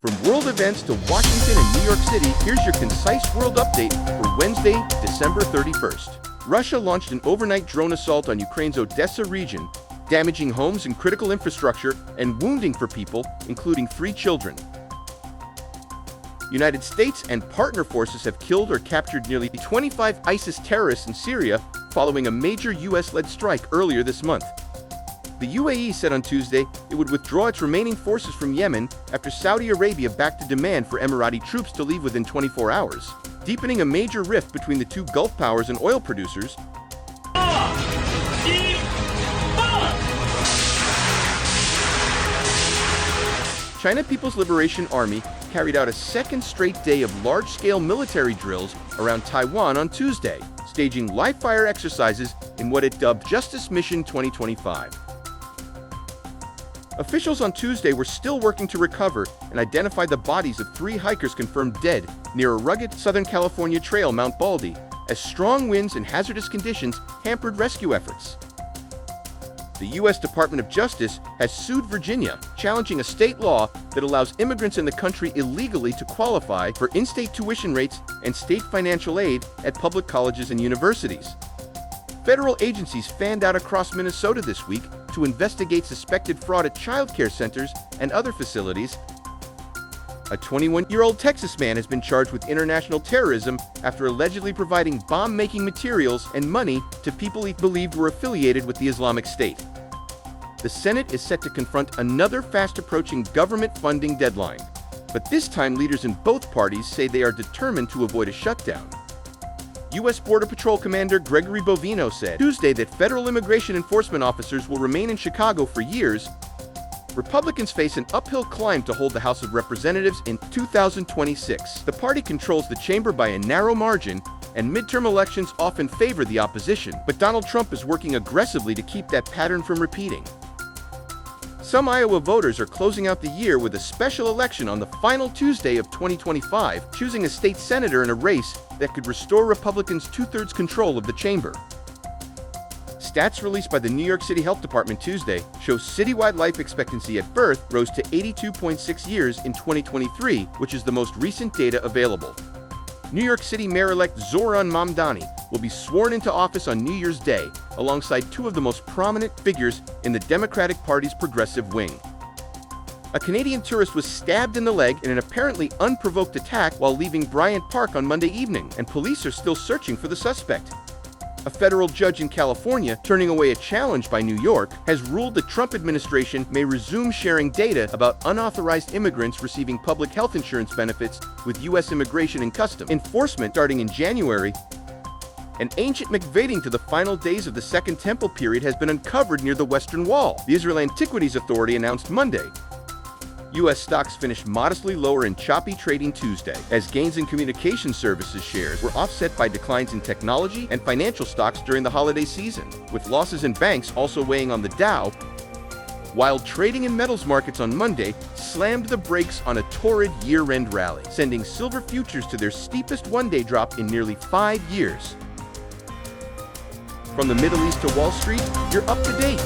From world events to Washington and New York City, here's your concise world update for Wednesday, December 31st. Russia launched an overnight drone assault on Ukraine's Odessa region, damaging homes and critical infrastructure and wounding for people, including 3 children. United States and partner forces have killed or captured nearly 25 ISIS terrorists in Syria following a major U.S.-led strike earlier this month. The UAE said on Tuesday it would withdraw its remaining forces from Yemen after Saudi Arabia backed a demand for Emirati troops to leave within 24 hours, deepening a major rift between the two Gulf powers and oil producers. China People's Liberation Army carried out a second straight day of large-scale military drills around Taiwan on Tuesday, staging live-fire exercises in what it dubbed Justice Mission 2025. Officials on Tuesday were still working to recover and identify the bodies of 3 hikers confirmed dead near a rugged Southern California trail, Mount Baldy, as strong winds and hazardous conditions hampered rescue efforts. The U.S. Department of Justice has sued Virginia, challenging a state law that allows immigrants in the country illegally to qualify for in-state tuition rates and state financial aid at public colleges and universities. Federal agencies fanned out across Minnesota this week to investigate suspected fraud at child care centers and other facilities. A 21-year-old Texas man has been charged with international terrorism after allegedly providing bomb-making materials and money to people he believed were affiliated with the Islamic State. The Senate is set to confront another fast-approaching government funding deadline, but this time leaders in both parties say they are determined to avoid a shutdown. U.S. Border Patrol Commander Gregory Bovino said Tuesday that federal immigration enforcement officers will remain in Chicago for years. Republicans face an uphill climb to hold the House of Representatives in 2026. The party controls the chamber by a narrow margin, and midterm elections often favor the opposition, but Donald Trump is working aggressively to keep that pattern from repeating. Some Iowa voters are closing out the year with a special election on the final Tuesday of 2025, choosing a state senator in a race that could restore Republicans' 2/3 control of the chamber. Stats released by the New York City Health Department Tuesday show citywide life expectancy at birth rose to 82.6 years in 2023, which is the most recent data available. New York City Mayor-elect Zohran Mamdani will be sworn into office on New Year's Day, alongside 2 of the most prominent figures in the Democratic Party's progressive wing. A Canadian tourist was stabbed in the leg in an apparently unprovoked attack while leaving Bryant Park on Monday evening, and police are still searching for the suspect. A federal judge in California, turning away a challenge by New York, has ruled the Trump administration may resume sharing data about unauthorized immigrants receiving public health insurance benefits with U.S. Immigration and Customs Enforcement starting in January. An ancient McVeighting to the final days of the Second Temple period has been uncovered near the Western Wall, the Israel Antiquities Authority announced Monday. U.S. stocks finished modestly lower in choppy trading Tuesday, as gains in communication services shares were offset by declines in technology and financial stocks during the holiday season, with losses in banks also weighing on the Dow, while trading in metals markets on Monday slammed the brakes on a torrid year-end rally, sending silver futures to their steepest one-day drop in nearly 5 years. From the Middle East to Wall Street, you're up to date.